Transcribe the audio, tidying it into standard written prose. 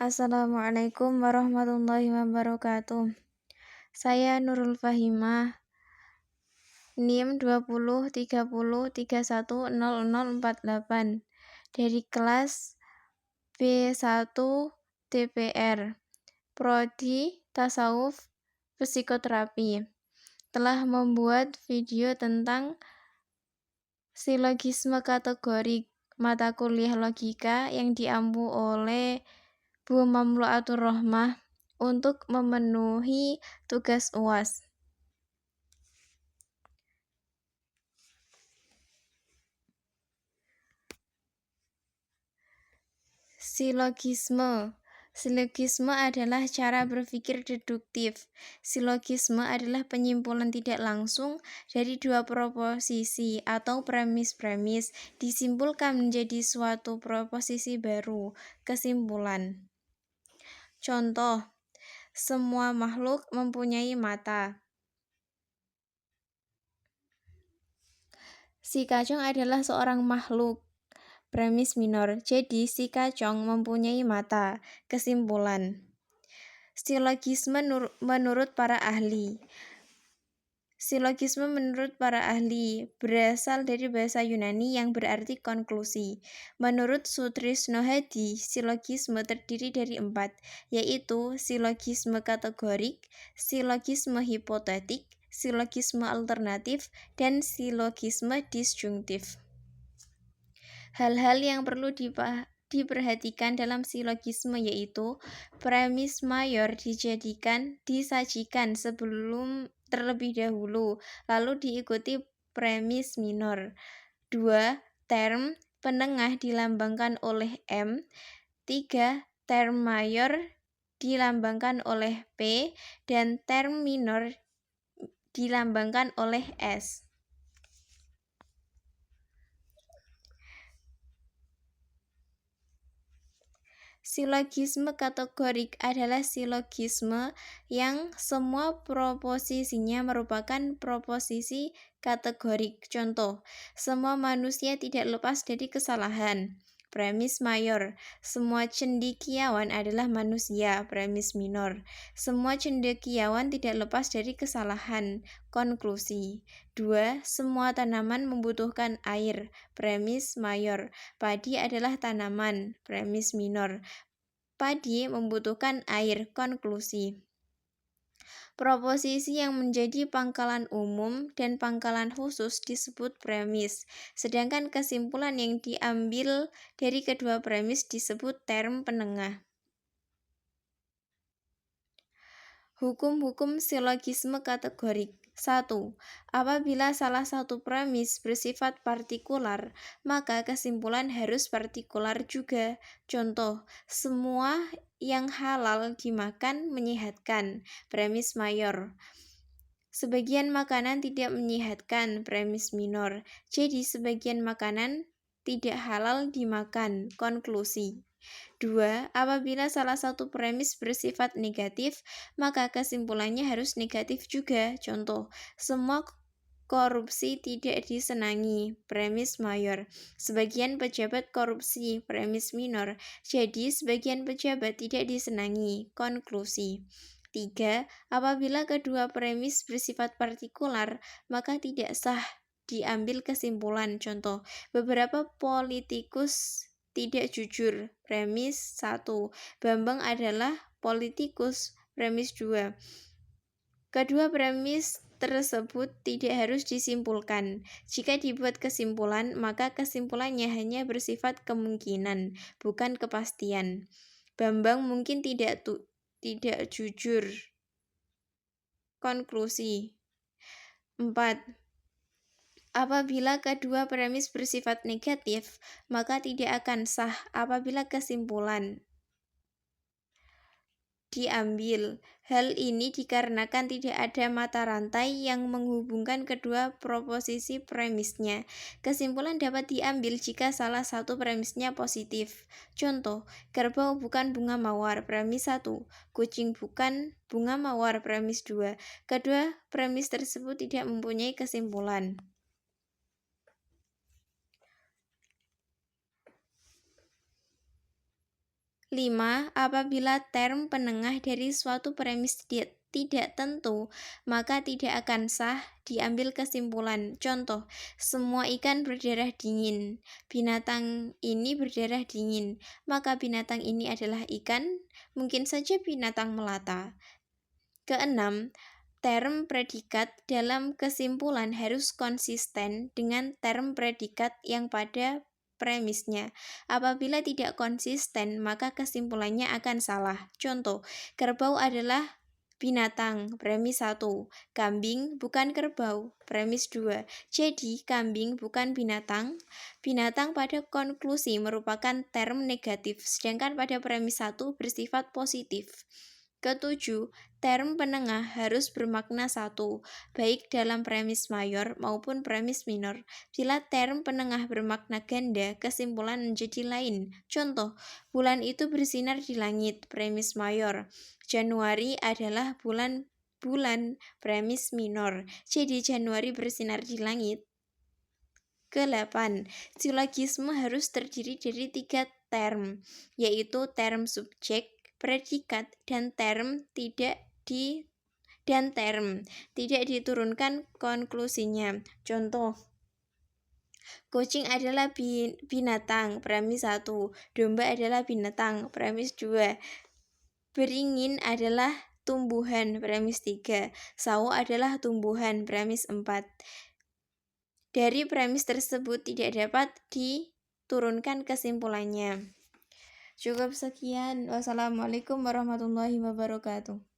Assalamualaikum warahmatullahi wabarakatuh. Saya Nurul Fahimah, NIM 2030310048 dari kelas B1 TPR, Prodi Tasawuf Psikoterapi, telah membuat video tentang silogisme kategorik mata kuliah logika yang diampu oleh Bu Mamluatur Rohmah untuk memenuhi tugas UAS. Silogisme adalah cara berpikir deduktif. Silogisme adalah penyimpulan tidak langsung dari dua proposisi atau premis-premis disimpulkan menjadi suatu proposisi baru, kesimpulan. Contoh, semua makhluk mempunyai mata. Si kacang adalah seorang makhluk. Premis minor. Jadi si kacang mempunyai mata. Kesimpulan. Silogisme menurut para ahli. Silogisme menurut para ahli berasal dari bahasa Yunani yang berarti konklusi. Menurut Sutrisno Hadi, silogisme terdiri dari 4, yaitu silogisme kategorik, silogisme hipotetik, silogisme alternatif, dan silogisme disjungtif. Hal-hal yang perlu diperhatikan dalam silogisme yaitu premis mayor disajikan sebelum terlebih dahulu, lalu diikuti premis minor. 2. Term penengah dilambangkan oleh M. 3. Term mayor dilambangkan oleh P dan term minor dilambangkan oleh S. Silogisme kategorik adalah silogisme yang semua proposisinya merupakan proposisi kategorik. Contoh, semua manusia tidak lepas dari kesalahan. Premis mayor, semua cendekiawan adalah manusia. Premis minor, semua cendekiawan tidak lepas dari kesalahan. Konklusi. 2. Semua tanaman membutuhkan air. Premis mayor, padi adalah tanaman. Premis minor, padi membutuhkan air. Konklusi. Proposisi yang menjadi pangkalan umum dan pangkalan khusus disebut premis, sedangkan kesimpulan yang diambil dari kedua premis disebut term penengah. Hukum-hukum silogisme kategorik. 1. Apabila salah satu premis bersifat partikular, maka kesimpulan harus partikular juga. Contoh, semua yang halal dimakan menyehatkan. Premis mayor. Sebagian makanan tidak menyehatkan. Premis minor. Jadi sebagian makanan tidak halal dimakan. Konklusi. 2. Apabila salah satu premis bersifat negatif, maka kesimpulannya harus negatif juga. Contoh, semua korupsi tidak disenangi. Premis mayor. Sebagian pejabat korupsi. Premis minor. Jadi sebagian pejabat tidak disenangi. Konklusi. 3. Apabila kedua premis bersifat partikular, maka tidak sah diambil kesimpulan. Contoh, beberapa politikus tidak jujur. Premis 1. Bambang adalah politikus. Premis 2. Kedua premis tersebut tidak harus disimpulkan. Jika dibuat kesimpulan, maka kesimpulannya hanya bersifat kemungkinan, bukan kepastian. Bambang mungkin tidak jujur. Konklusi. 4. Apabila kedua premis bersifat negatif, maka tidak akan sah apabila kesimpulan diambil. Hal ini dikarenakan tidak ada mata rantai yang menghubungkan kedua proposisi premisnya. Kesimpulan dapat diambil jika salah satu premisnya positif. Contoh, kerbau bukan bunga mawar. Premis 1. Kucing bukan bunga mawar. Premis 2. Kedua premis tersebut tidak mempunyai kesimpulan. 5. Apabila term penengah dari suatu premis tidak tentu, maka tidak akan sah diambil kesimpulan. Contoh, semua ikan berdarah dingin. Binatang ini berdarah dingin, maka binatang ini adalah ikan, mungkin saja binatang melata. Keenam, term predikat dalam kesimpulan harus konsisten dengan term predikat yang pada premisnya. Apabila tidak konsisten, maka kesimpulannya akan salah. Contoh, kerbau adalah binatang, premis 1. Kambing bukan kerbau, premis 2. Jadi, kambing bukan binatang. Binatang pada konklusi merupakan term negatif, sedangkan pada premis 1 bersifat positif. Ketujuh, term penengah harus bermakna satu, baik dalam premis mayor maupun premis minor. Bila term penengah bermakna ganda, kesimpulan menjadi lain. Contoh, bulan itu bersinar di langit, premis mayor. Januari adalah bulan premis minor. Jadi Januari bersinar di langit. Ke-8, silogisme harus terdiri dari 3 term, yaitu term subjek, predikat, dan term tidak diturunkan konklusinya. Contoh, kucing adalah binatang, premis 1. Domba adalah binatang, premis 2. Beringin adalah tumbuhan, premis 3. Sawo adalah tumbuhan, premis 4. Dari premis tersebut tidak dapat diturunkan kesimpulannya. Cukup sekian. Wassalamualaikum warahmatullahi wabarakatuh.